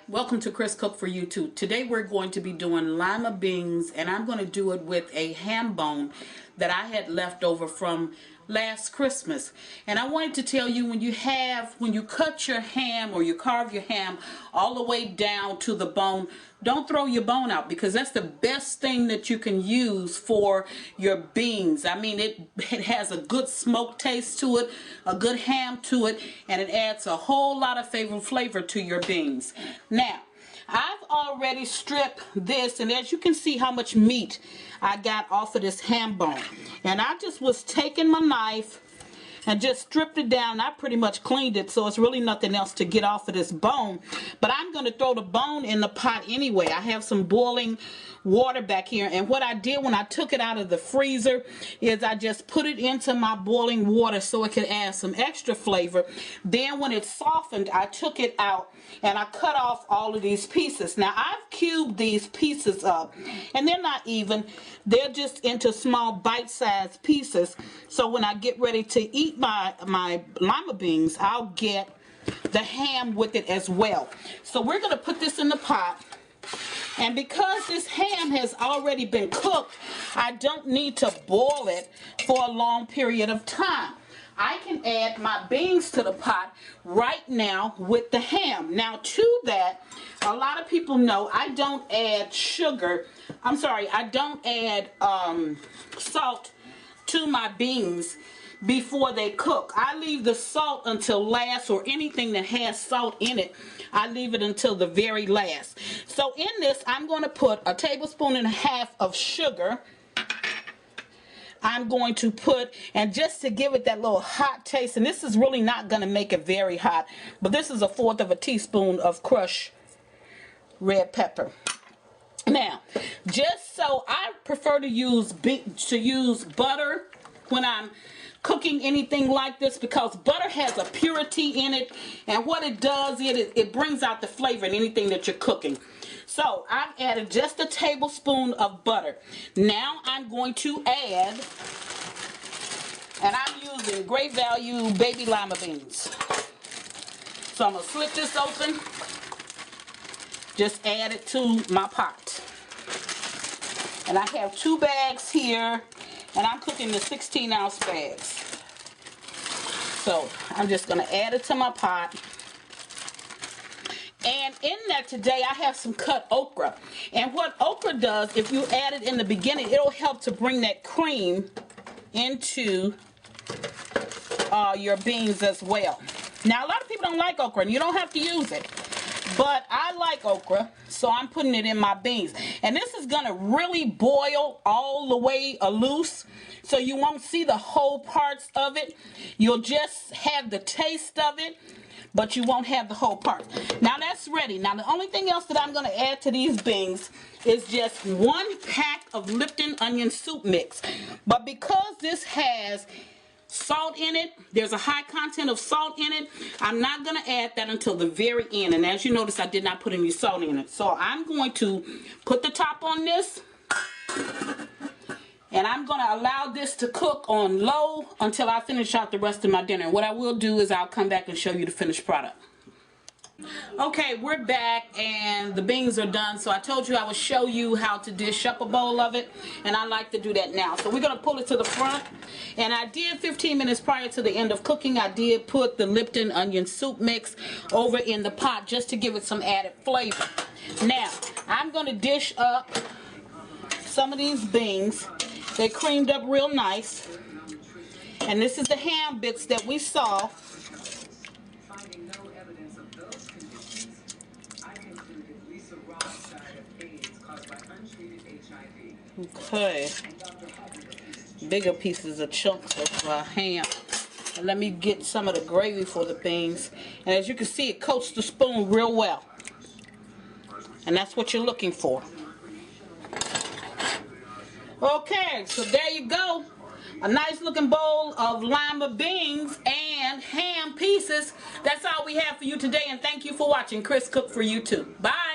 Welcome to Chris Cook for You Too. Today we're going to be doing lima beans, and I'm going to do it with a ham bone that I had left over from last Christmas. And I wanted to tell you, when you cut your ham or you carve your ham all the way down to the bone, don't throw your bone out, because that's the best thing that you can use for your beans. I mean, it has a good smoke taste to it, a good ham to it, and it adds a whole lot of flavor to your beans. Now, I've already stripped this, and as you can see how much meat I got off of this ham bone. And I just was taking my knife and just stripped it down. I pretty much cleaned it, so it's really nothing else to get off of this bone. But I'm going to throw the bone in the pot anyway. I have some boiling water back here, and what I did when I took it out of the freezer is I just put it into my boiling water so it could add some extra flavor. Then when it softened, I took it out and I cut off all of these pieces. Now I've cubed these pieces up, and they're not even, they're just into small bite-sized pieces, so when I get ready to eat my lima beans, I'll get the ham with it as well. So we're going to put this in the pot. And because this ham has already been cooked, I don't need to boil it for a long period of time. I can add my beans to the pot right now with the ham. Now to that, a lot of people know I don't add sugar. I don't add salt to my beans before they cook. I leave the salt until last, or anything that has salt in it, I leave it until the very last. So in this, I'm going to put a tablespoon and a half of sugar. I'm going to put, and just to give it that little hot taste, and this is really not going to make it very hot, but this is 1/4 of a teaspoon of crushed red pepper. Now, just so I prefer to use butter when I'm cooking anything like this, because butter has a purity in it, and what it does is it brings out the flavor in anything that you're cooking. So I've added just a tablespoon of butter. Now I'm going to add, and I'm using great value baby lima beans. So I'm going to slip this open, just add it to my pot. And I have 2 bags here, and I'm cooking the 16-ounce bags. So I'm just going to add it to my pot. And in that today, I have some cut okra. And what okra does, if you add it in the beginning, it'll help to bring that cream into your beans as well. Now, a lot of people don't like okra, and you don't have to use it. But I like okra, so I'm putting it in my beans. And this is going to really boil all the way loose, so you won't see the whole parts of it. You'll just have the taste of it, but you won't have the whole part. Now that's ready. Now the only thing else that I'm going to add to these beans is just 1 pack of Lipton onion soup mix. But because this has salt in it, there's a high content of salt in it, I'm not going to add that until the very end. And as you notice, I did not put any salt in it. So I'm going to put the top on this, and I'm going to allow this to cook on low until I finish out the rest of my dinner. And what I will do is I'll come back and show you the finished product. Okay, we're back, and the beans are done. So I told you I would show you how to dish up a bowl of it, and I like to do that now. So we're going to pull it to the front, and I did 15 minutes prior to the end of cooking, I did put the Lipton onion soup mix over in the pot just to give it some added flavor. Now, I'm going to dish up some of these beans. They're creamed up real nice, and this is the ham bits that we saw. Okay, bigger pieces of chunks of ham. And let me get some of the gravy for the beans. And as you can see, it coats the spoon real well, and that's what you're looking for. Okay, so there you go. A nice looking bowl of lima beans and ham pieces. That's all we have for you today, and thank you for watching Chris Cook for You Too. Bye.